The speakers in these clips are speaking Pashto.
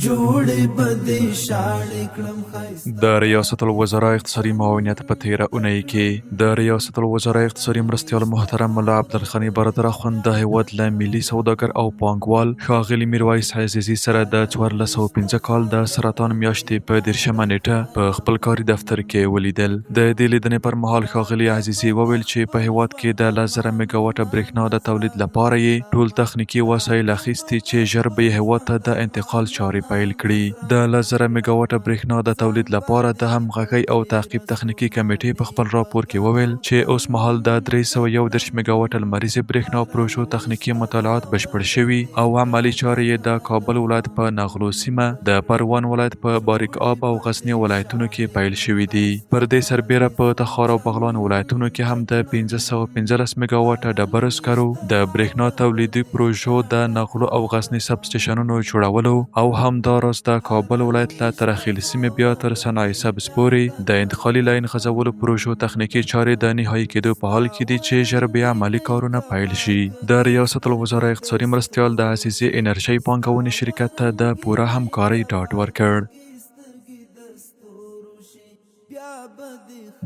جوړې بدې شاړې کړم ښایسته. د ریاست الوزرا اقتصادي معاونیت په تیره اونۍ کې د ریاست الوزرا اقتصادي مرستیال محترم ملا عبدالغني برادر اخوند د هیواد له ملي سوداګر او پانګوال ښاغلي میرویس عزیزي سره د 1405 کال د سرطان میاشتې په 13مه نیټه په خپل کاري دفتر کې ولیدل. د دې لیدنې پر مهال ښاغلي عزیزي وویل چې په هیواد کې د 10,000 میګاواټه برېښنا د تولید لپاره یې ټول تخنیکي وسایل اخیستي چې ژر به یې هیواد ته د انتقال چارې پیل کړي. د 10,000 میګاواټه برېښنا د تولید لپاره د همغږۍ او تعقیب تخنیکي کمیټې په خپل راپور کې وویل چې اوس مهال د 311 میګاواټه لمریزې برېښنا پروژو تخنیکي مطالعات بشپړ شوي او عملي چارې یې د کابل ولایت په نغلو سیمه، د پروان ولایت په باریک آب او غزنی ولایتونو کې پیل شوي دي. پر دې سربیره په تخار او بغلان ولایتونو کې هم د 1515 میګاواټه ډبرو سکرو د برېښنا تولیدي پروژو د نغلو او غزنی سب سټیشنونو جوړولو او همداراز د کابل ولایت له ترخیل سیمې بیا تر صنایع سبز پورې د انتقالي لاین غځولو پروژو تخنیکي چارې د نهایي کېدو په حال کې دي چې ژر بیا عملي کارونه پیل شي. د ریاست الوزرا اقتصادي مرستیال د عزیزي انرژي پانګونې شرکت ته د پوره همکارۍ ډاډ ورکړ.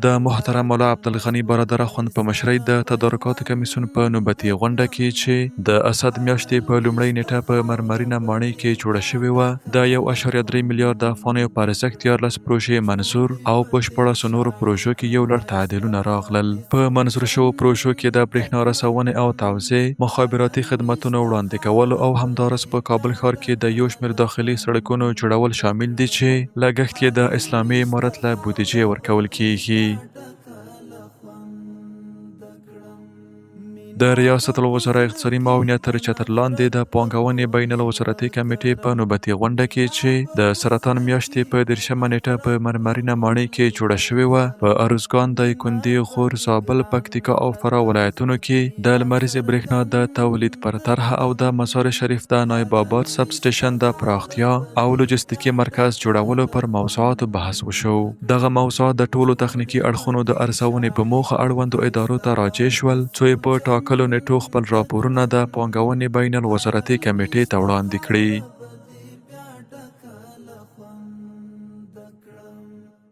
د محترم ملا عبدالغني برادر اخوند په مشرۍ د تدارکاتو کمیسیون په نوبتي غونډه کې چې د اسد میاشتې په لومړۍ نیټه په مرمرینه ماڼۍ کې جوړه شوې وه د 1.3 میلیارد افغانیو په ارزښت 14 پروژې منظور او په 14 نورو پروژو کې یو لړ تعدیلونه راغلل. په منظور شوو پروژو کې د برېښنا رسونې او توزیع، مخابراتي خدمتونو وړاندې کول او همداراز په کابل ښار کې د یو شمېر داخلي سړکونو جوړول شامل دي چې لګښت یې د اسلامي امارت له بودیجې ورکول کیږي. د ریاست الوزرا اقتصادي معاونیت تر چتر لاندې د پانګونې بین الوزارتي کمیټې په نوبتي غونډه کې چې د سرطان میاشتې په 13مه نیټه په مرمرینه ماڼۍ کې جوړه شوې وه په ارزګان، دایکنډي، غور، زابل، پکتیکا او فراه ولایتونو کې د لمریزې برېښنا د تولید پر طرح او د مزار شریف د نایب آباد سب سټیشن د پراختیا او لوجستیکي مرکز جوړولو پر موضوعاتو بحث وشو. دغه موضوعات د ټولو تخنیکي اړخونو د ارزونې په موخه اړوندو ادارو ته راجع شول څو یې په ټاکلو نیټو خپل راپورونه د پانګونې بین الوزارتي کمیټې ته وړاندې کړي.